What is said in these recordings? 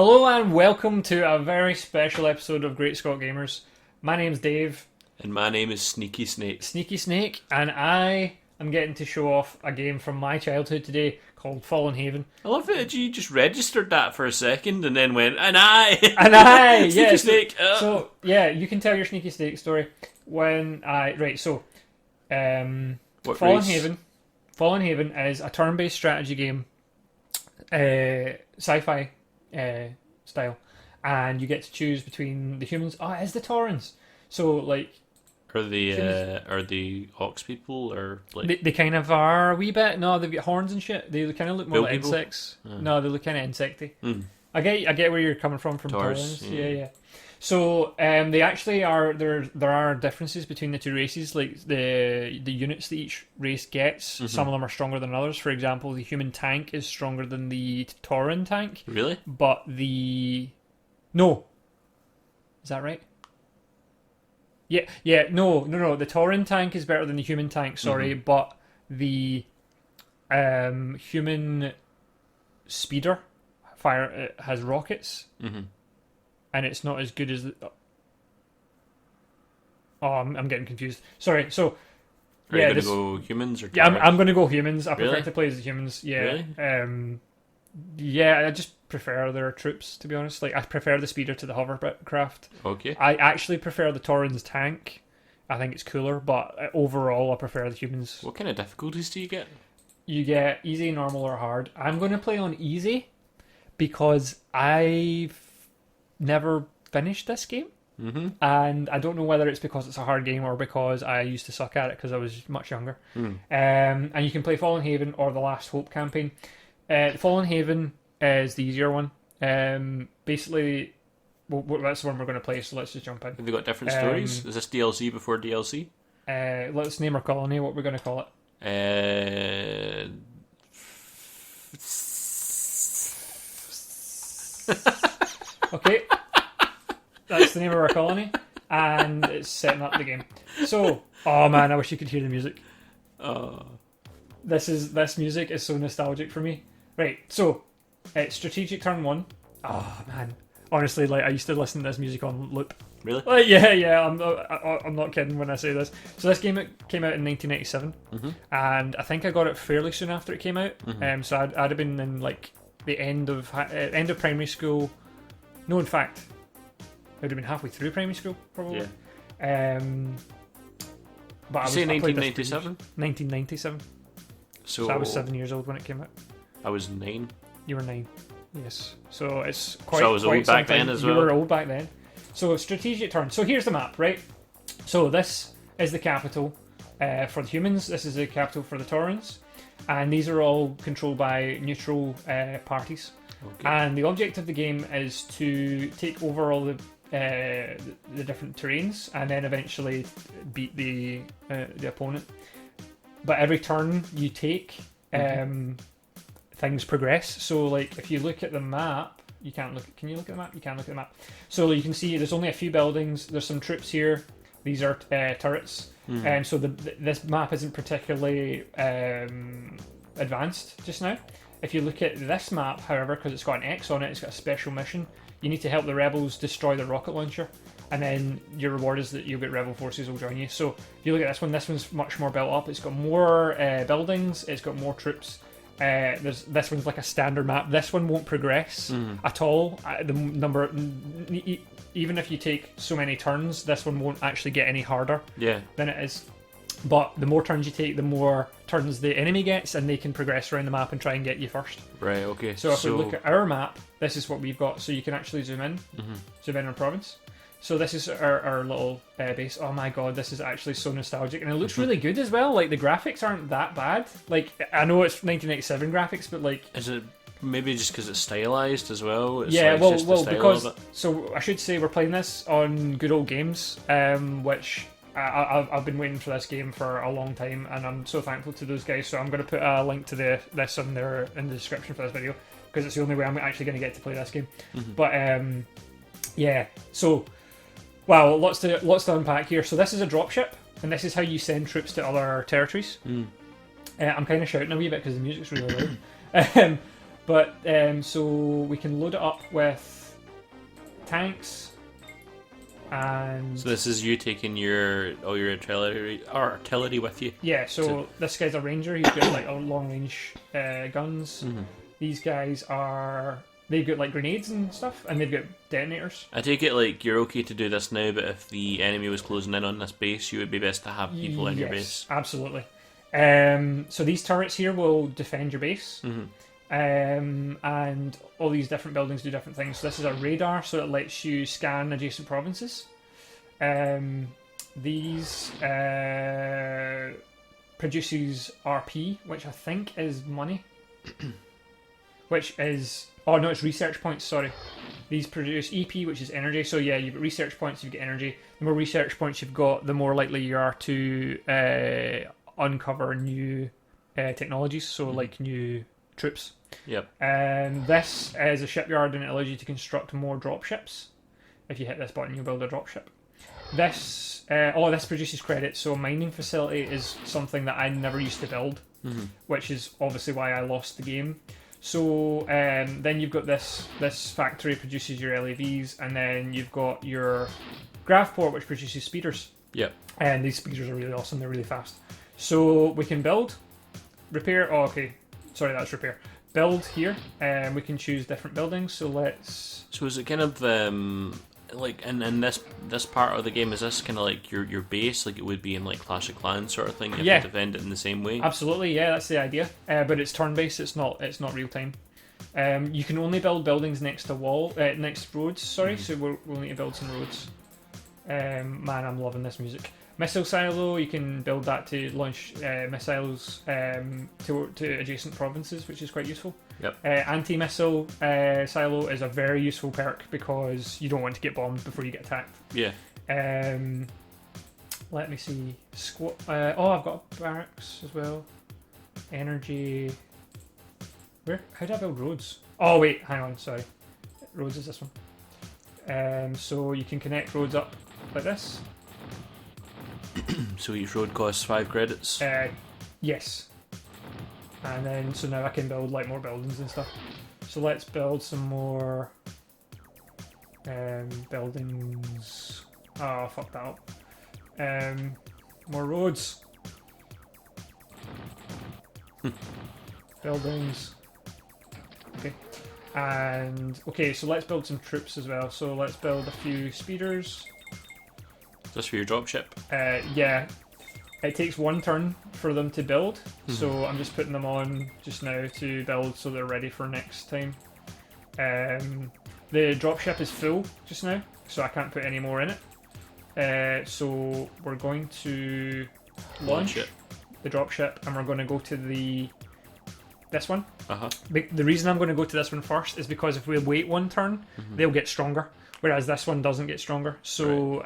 Hello and welcome to a very special episode of Great Scot Gamers. My name's Dave, And my name is Sneaky Snake. Sneaky Snake, and I am getting to show off a game from my childhood today called Fallen Haven. I love it. You just registered that for a second and then went, and I! And I! Sneaky yeah, Snake! So, yeah, you can tell your Sneaky Snake story when I... Right, so... What Fallen race? Haven. Fallen Haven is a turn-based strategy game, sci-fi style, and you get to choose between the humans. Oh, it is the Taurans. So, like... Are the Ox people, or like... They kind of are a wee bit. No, they've got horns and shit. They kind of look more Bill like people? insects. No, they look kind of insecty. Mm. I get where you're coming from Taurs, Taurans. yeah. Yeah. So they actually are there are differences between the two races, like the units that each race gets. Mm-hmm. Some of them are stronger than others. For example, the human tank is stronger than the Tauran tank, Really? but no, is that right? Yeah, no. The Tauran tank is better than the human tank, sorry, but the human speeder fire has rockets, Mm-hmm. and it's not as good as the... Oh, I'm getting confused. Sorry, so... Are you going to go humans or Yeah, Taurs? I'm going to go humans. I prefer Really? to play as the humans, yeah. Really? Yeah, I just prefer their troops, to be honest. Like, I prefer the speeder to the hovercraft. Okay. I actually prefer the Tauran's tank. I think it's cooler, but overall I prefer the humans. What kind of difficulties do you get? You get easy, normal, or hard. I'm going to play on easy because I've never finished this game. Mm-hmm. And I don't know whether it's because it's a hard game or because I used to suck at it because I was much younger. Mm. And you can play Fallen Haven or the Last Hope campaign. Fallen Haven is the easier one. Basically, that's the one we're going to play, so let's just jump in. Have they got different stories? Is this DLC before DLC? Let's name our colony. What we're going to call it? Okay, that's the name of our colony, and it's setting up the game. So, oh man, I wish you could hear the music. This music is so nostalgic for me. Right, so it's strategic turn one. Oh man, honestly, like I used to listen to this music on loop. Really? Like, yeah, I'm not kidding when I say this. So this game came out in 1997, and I think I got it fairly soon after it came out. So I'd have been in like the end of primary school. No, in fact, I would have been halfway through primary school probably. Yeah. But You say I played this for 1997? 1997. So I was 7 years old when it came out. I was 9. You were 9. Yes. So it's quite. So I was quite old back something. then as You well. were old back then. So strategic turn. So here's the map, right? So this is the capital for the humans. This is the capital for the Taurans, and these are all controlled by neutral parties. Okay. And the object of the game is to take over all the different terrains, and then eventually beat the opponent. But every turn you take, things progress. So, like, if you look at the map, you can't look. Can you look at the map? You can't look at the map. So you can see there's only a few buildings. There's some troops here. These are turrets, and so this map isn't particularly advanced just now. If you look at this map, however, because it's got an X on it, it's got a special mission. You need to help the rebels destroy the rocket launcher, and then your reward is that you'll get rebel forces will join you. So if you look at this one's much more built up. It's got more buildings. It's got more troops. This one's like a standard map. This one won't progress at all. The number, even if you take so many turns, this one won't actually get any harder than it is. But the more turns you take, the more turns the enemy gets, and they can progress around the map and try and get you first. Right, okay. So if we look at our map, this is what we've got. So you can actually zoom in on province. So this is our little base. Oh my god, this is actually so nostalgic, and it looks really good as well. Like, the graphics aren't that bad. Like, I know it's 1997 graphics, but like, is it maybe just because it's stylized as well? It's yeah, like just the well, style because of it? so I should say we're playing this on Good Old Games, which I've been waiting for this game for a long time, and I'm so thankful to those guys. So I'm going to put a link to this in there in the description for this video, because it's the only way I'm actually going to get to play this game. But yeah, so wow, lots to unpack here. So this is a dropship, and this is how you send troops to other territories. I'm kind of shouting a wee bit because the music's really loud. But so we can load it up with tanks, and So this is you taking all your artillery with you. yeah. So this guy's a ranger. He's got like long range guns. Mm-hmm. These guys they've got like grenades and stuff, and they've got detonators. I take it like you're okay to do this now, but if the enemy was closing in on this base, you would be best to have people in your base. Absolutely. So these turrets here will defend your base. Mm-hmm. And all these different buildings do different things. So this is a radar, so it lets you scan adjacent provinces. These produces RP, which I think is money. Which is... Oh no, it's research points, sorry. These produce EP, which is energy. So yeah, you've got research points, you've got energy. The more research points you've got, the more likely you are to uncover new technologies, so like new troops. Yep. This is a shipyard, and it allows you to construct more dropships. If you hit this button, you'll build a dropship. This produces credits. So a mining facility is something that I never used to build, which is obviously why I lost the game. So then you've got this factory produces your LAVs, and then you've got your Gravport, which produces speeders. Yep. And these speeders are really awesome. They're really fast. So we can build, repair. Oh, okay. Sorry, that's repair. Build here, and we can choose different buildings. So let's. So is it kind of like in this part of the game? Is this kind of like your base, like it would be in like Clash of Clans sort of thing? You have to defend it in the same way. Absolutely, yeah, that's the idea. But it's turn based. It's not real time. You can only build buildings next to next roads. Sorry, so we'll need to build some roads. Man, I'm loving this music. Missile silo, you can build that to launch missiles to adjacent provinces, which is quite useful. Yep. Anti-missile silo is a very useful perk because you don't want to get bombed before you get attacked. Yeah. Let me see. I've got barracks as well. Energy. Where? How do I build roads? Oh wait, hang on. Sorry. Roads is this one. So you can connect roads up like this. So each road costs 5 credits. Yes. And then, so now I can build like more buildings and stuff. So let's build some more buildings. Oh, fuck that up. More roads. Buildings. Okay. And, okay, so let's build some troops as well. So let's build a few speeders. Just for your dropship? Yeah. It takes one turn for them to build, so I'm just putting them on just now to build so they're ready for next time. The dropship is full just now, so I can't put any more in it. So we're going to launch the dropship, and we're going to go to this one. The reason I'm going to go to this one first is because if we wait one turn, they'll get stronger. Whereas this one doesn't get stronger, so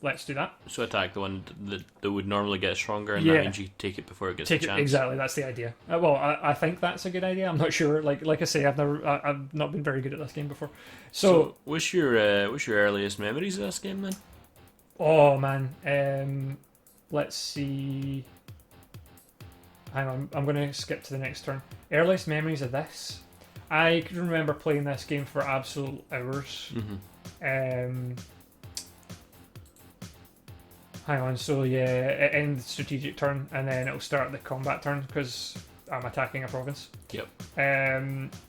let's do that. So attack the one that would normally get stronger, and that means you take it before it gets a chance. Exactly, that's the idea. Well, I think that's a good idea. I'm not sure. Like I say, I've not been very good at this game before. So what's your earliest memories of this game then? Oh man, let's see. Hang on, I'm going to skip to the next turn. Earliest memories of this. I can remember playing this game for absolute hours. Hang on, so yeah, it ends the strategic turn, and then it'll start the combat turn because I'm attacking a province. Yep.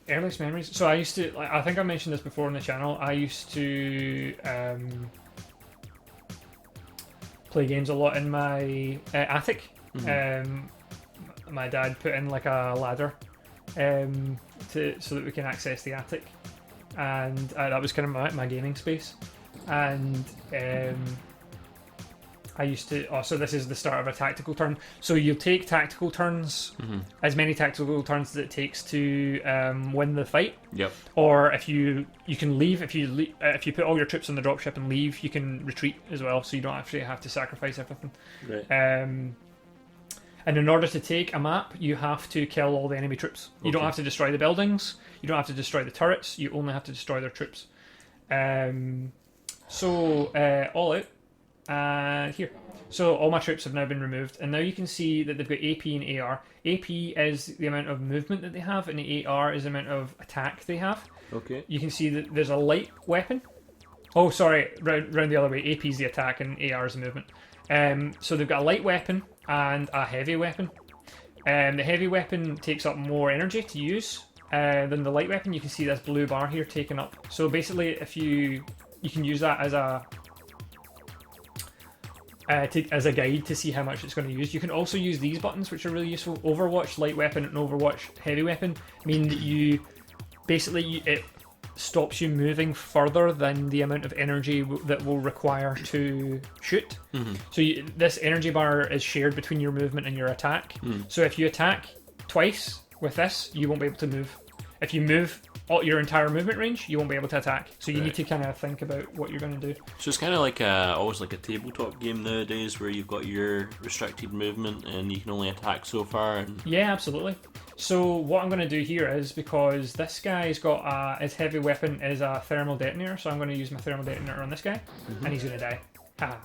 Earliest memories. So I used to, I think I mentioned this before on the channel. I used to play games a lot in my attic. My dad put in like a ladder. So that we can access the attic, and that was kind of my gaming space. And I used to. Oh, so this is the start of a tactical turn. So you'll take tactical turns, as many tactical turns as it takes to win the fight. Yep. Or if you can leave if you put all your troops on the dropship and leave, you can retreat as well. So you don't actually have to sacrifice everything. Right. And in order to take a map, you have to kill all the enemy troops. You don't have to destroy the buildings. You don't have to destroy the turrets. You only have to destroy their troops. All out. and here. So all my troops have now been removed, and now you can see that they've got AP and AR. AP is the amount of movement that they have, and the AR is the amount of attack they have. Okay. You can see that there's a light weapon. Oh, sorry, round the other way. AP is the attack, and AR is the movement. So they've got a light weapon and a heavy weapon. The heavy weapon takes up more energy to use than the light weapon. You can see this blue bar here taken up. So basically, if you can use that as a guide to see how much it's going to use. You can also use these buttons, which are really useful. Overwatch light weapon and Overwatch heavy weapon mean that it stops you moving further than the amount of energy that will require to shoot. Mm-hmm. So this energy bar is shared between your movement and your attack. So if you attack twice with this, you won't be able to move. If you move your entire movement range, you won't be able to attack. So you need to kind of think about what you're going to do. So it's kind of like always like a tabletop game nowadays, where you've got your restricted movement and you can only attack so far. And... Yeah, absolutely. So what I'm going to do here is, because this guy's got his heavy weapon is a thermal detonator, so I'm going to use my thermal detonator on this guy, and he's going to die. Haha.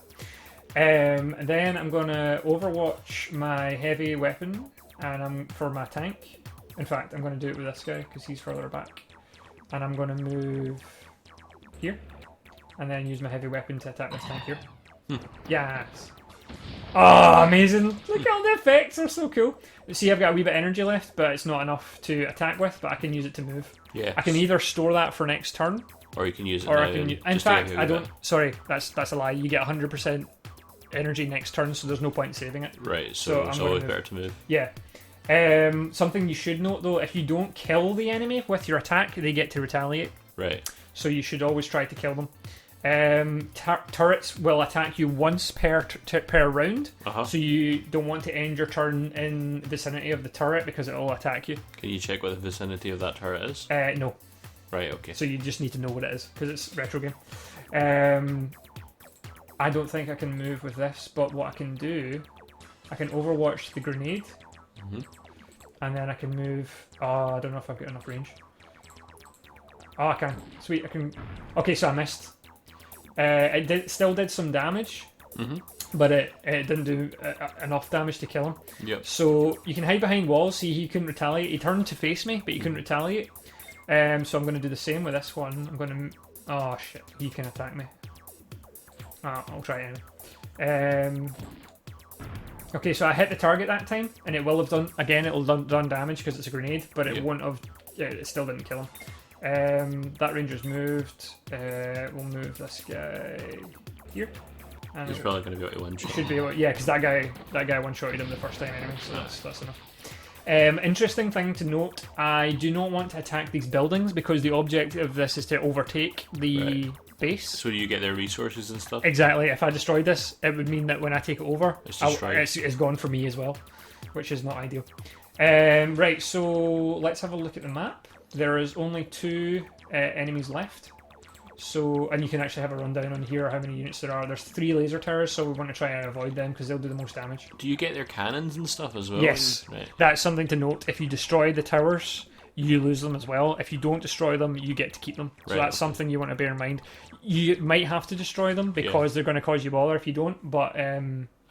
Then I'm going to overwatch my heavy weapon, and for my tank. In fact, I'm going to do it with this guy because he's further back. And I'm going to move here, and then use my heavy weapon to attack this tank here. Yes. Oh, amazing! Look at all the effects, they're so cool. See, I've got a wee bit of energy left, but it's not enough to attack with, but I can use it to move. Yeah. I can either store that for next turn, or you can use it or now. I can in fact, I don't... Sorry, that's a lie. You get 100% energy next turn, so there's no point in saving it. Right, so it's always better to move. Yeah. Something you should note though, if you don't kill the enemy with your attack, they get to retaliate. Right. So you should always try to kill them. Turrets will attack you once per round, so you don't want to end your turn in the vicinity of the turret because it will attack you. Can you check what the vicinity of that turret is? No. Right, okay. So you just need to know what it is because it's a retro game. I don't think I can move with this, but what I can do, I can overwatch the grenade. And then I can move... Oh, I don't know if I've got enough range. Oh, I can. Sweet, I can... Okay, so I missed. It still did some damage, but it didn't do enough damage to kill him. Yep. So you can hide behind walls. See, he couldn't retaliate. He turned to face me, but he couldn't retaliate. So I'm going to do the same with this one. I'm going to... Oh, shit. He can attack me. I'll try it anyway. Okay, so I hit the target that time, and it will have done... Again, it will done damage because it's a grenade, but it won't have... It still didn't kill him. That ranger's moved. We'll move this guy here. And he's probably going to be able to one-shot. Should be able... Yeah, because that guy one-shotted him the first time anyway, so that's enough. Interesting thing to note, I do not want to attack these buildings because the objective of this is to overtake the... base. So do you get their resources and stuff? Exactly. If I destroyed this, it would mean that when I take it over, it's gone for me as well, which is not ideal. Right, so let's have a look at the map. There is only 2 enemies left. So, and you can actually have a rundown on here how many units there are. There's 3 laser towers, so we want to try and avoid them because they'll do the most damage. Do you get their cannons and stuff as well? Yes. Right. That's something to note. If you destroy the towers, you lose them as well. If you don't destroy them, you get to keep them. So that's something you want to bear in mind. You might have to destroy them because they're going to cause you bother if you don't, but...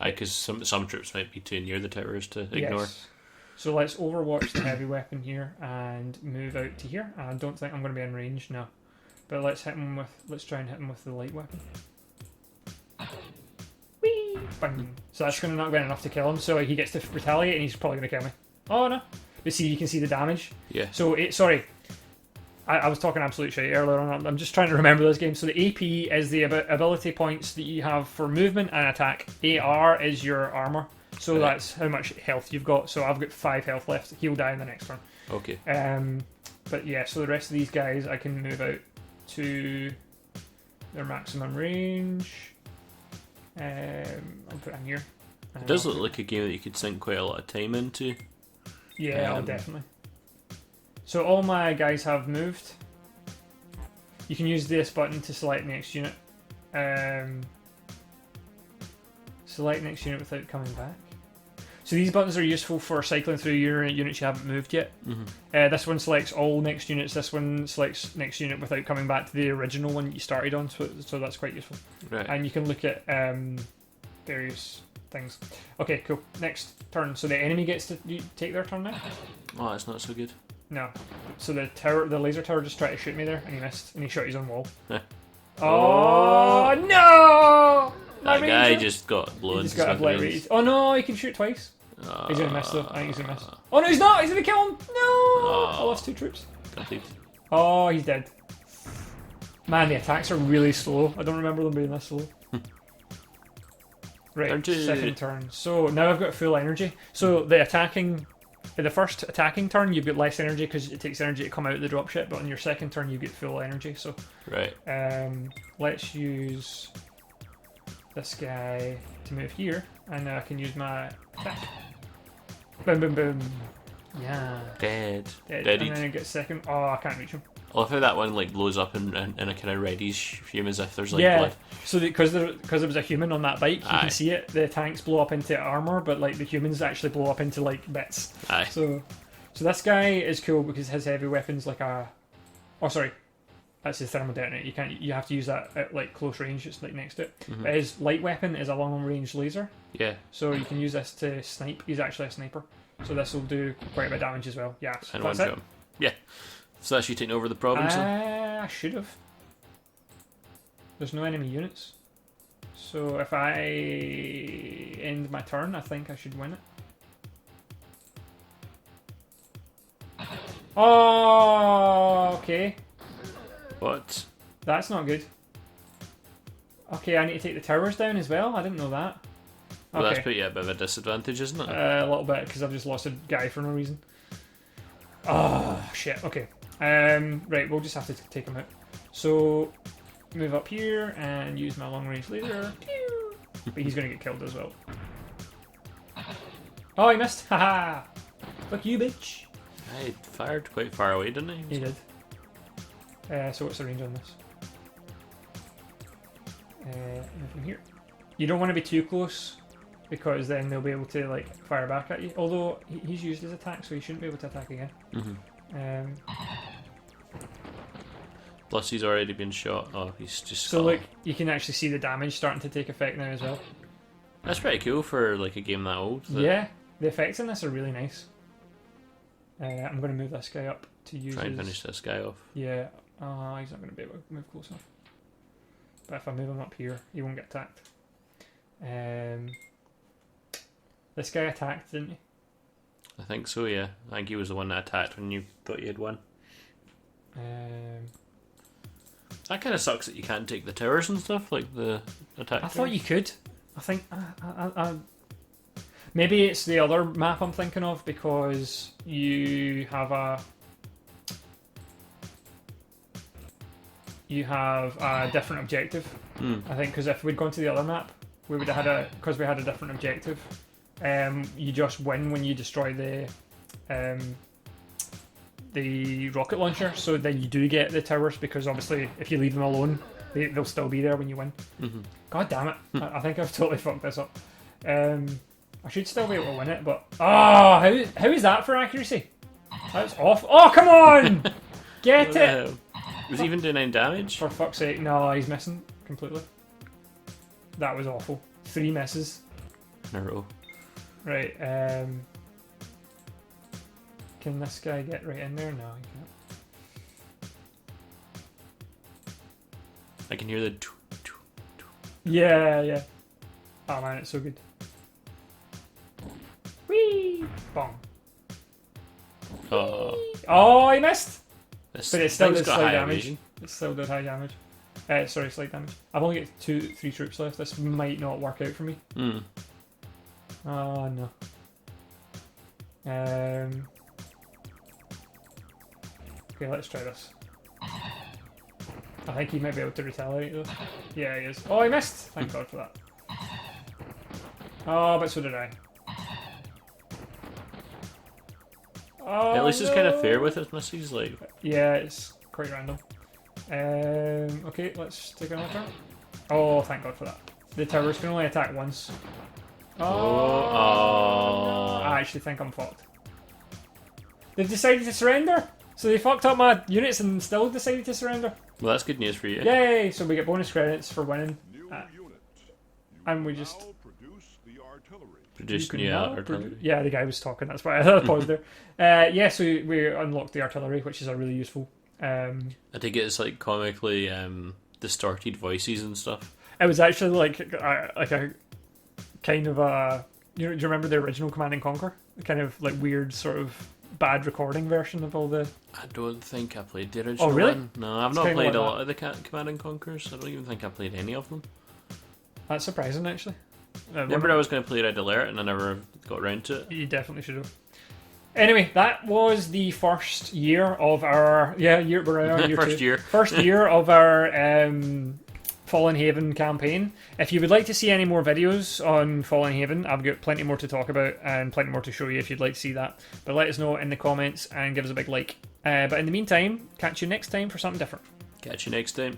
because some troops might be too near the towers to ignore. Yes. So let's overwatch the heavy weapon here and move out to here. I don't think I'm going to be in range now. But let's try and hit him with the light weapon. Whee! Bang. So that's going to not be enough to kill him, so he gets to retaliate and he's probably going to kill me. Oh no. But see, you can see the damage. Yeah. So, sorry. I was talking absolute shit earlier on. I'm just trying to remember this game. So the AP is the ability points that you have for movement and attack. AR is your armor. So that's how much health you've got. So I've got 5 health left. He'll die in the next turn. Okay. But yeah, so the rest of these guys I can move out to their maximum range. I'll put in here. It does look like a game that you could sink quite a lot of time into. Yeah, definitely. So all my guys have moved. You can use this button to select next unit. Select next unit without coming back. So So these buttons are useful for cycling through units you haven't moved yet. This one selects all next units. This one selects next unit without coming back to the original one you started on. So that's quite useful. Right. And you can look at various things. Okay, cool. Next turn. So the enemy gets to take their turn now. Oh, that's not so good. No. So the laser tower just tried to shoot me there, and he missed, and he shot his own wall. Yeah. Oh no! That guy just got blown. He's got obliterated. Oh no, he can shoot twice. He's gonna miss though. I think he's gonna miss. Oh no, he's not! He's gonna kill him! No! I lost 2 troops. Complete. Oh, he's dead. Man, the attacks are really slow. I don't remember them being this slow. Right, second turn. So now I've got full energy. So the first attacking turn you've got less energy because it takes energy to come out of the dropship, but on your second turn you get full energy. So right. Let's use this guy to move here, and now I can use my attack. Boom, boom, boom. Yeah. Dead. And then I get second. Oh, I can't reach him. I love how that one like blows up in a kind of reddish fume as if there's like blood. So because there was a human on that bike, you can see it. The tanks blow up into armor, but like the humans actually blow up into like bits. Aye. So this guy is cool because his heavy weapon's like a. Oh, sorry. That's his thermal detonator. You have to use that at like close range. It's like next to it. But his light weapon is a long range laser. Yeah. So you can use this to snipe. He's actually a sniper. So this will do quite a bit of damage as well. Yeah. So that's it. Yeah. So that's you taking over the province. I should have. There's no enemy units. So if I end my turn, I think I should win it. Oh, okay. What? That's not good. Okay, I need to take the towers down as well. I didn't know that. Well, that's put you at a bit of a disadvantage, isn't it? A little bit, because I've just lost a guy for no reason. Oh, shit. Okay. Right, we'll just have to take him out. So, move up here and use my long range laser. But he's going to get killed as well. Oh, he missed! Haha! Fuck you, bitch! I fired quite far away, didn't I? He did. So what's the range on this? From here. You don't want to be too close, because then they'll be able to like fire back at you. Although he's used his attack, so he shouldn't be able to attack again. Plus, he's already been shot. Oh, he's just. So look, you can actually see the damage starting to take effect now as well. That's pretty cool for like a game that old. Yeah, the effects in this are really nice. I'm going to move this guy up to use. Try and finish this guy off. Yeah, he's not going to be able to move close enough. But if I move him up here, he won't get attacked. This guy attacked, didn't he? I think so, yeah. I think he was the one that attacked when you thought you had won. That kind of sucks that you can't take the towers and stuff, like the attack. I thought you could. I think... maybe it's the other map I'm thinking of, because you have a... different objective. I think, because if we'd gone to the other map, we would have had because we had a different objective. You just win when you destroy the rocket launcher, so then you do get the towers, because obviously if you leave them alone, they'll still be there when you win. God damn it! I think I've totally fucked this up. I should still be able to win it, but how is that for accuracy? That's off. Oh, come on! Get it! Was he even doing any damage? For fuck's sake, no, he's missing completely. That was awful. 3 misses in a row. Right, can this guy get right in there? No, he can't. I can hear the... Yeah. Oh man, it's so good. Whee! Bong. Oh, he missed! But it still did slight damage. It still did high damage. Sorry, slight damage. I've only got 3 troops left. This might not work out for me. Oh no. Okay, let's try this. I think he might be able to retaliate though. Yeah, he is. Oh, he missed! Thank God for that. Oh, but so did I. Oh, at least it's kind of fair with his misses, like. Yeah, it's quite random. Okay, let's take another turn. Oh, thank God for that. The towers can only attack once. Oh. I actually think I'm fucked. They've decided to surrender. So they fucked up my units and still decided to surrender. Well, that's good news for you. Yay! So we get bonus credits for winning. And we just... Produce new artillery. Yeah, the guy was talking, that's why I paused there. Yeah, so we unlocked the artillery, which is a really useful... I think it's like comically distorted voices and stuff. It was actually like a kind of a... do you remember the original Command and Conquer? The kind of like weird sort of bad recording version of all the... I don't think I played the original really? one. No, I've not played a lot of the Command and Conquers. I don't even think I played any of them. That's surprising, actually. Remember I was going to play Red Alert and I never got around to it. You definitely should have. Anyway, that was the first year of our... Yeah, we're on year first two. year. First year of our Fallen Haven campaign. If you would like to see any more videos on Fallen Haven, I've got plenty more to talk about and plenty more to show you if you'd like to see that. But let us know in the comments and give us a big like. But in the meantime, catch you next time for something different. Catch you next time.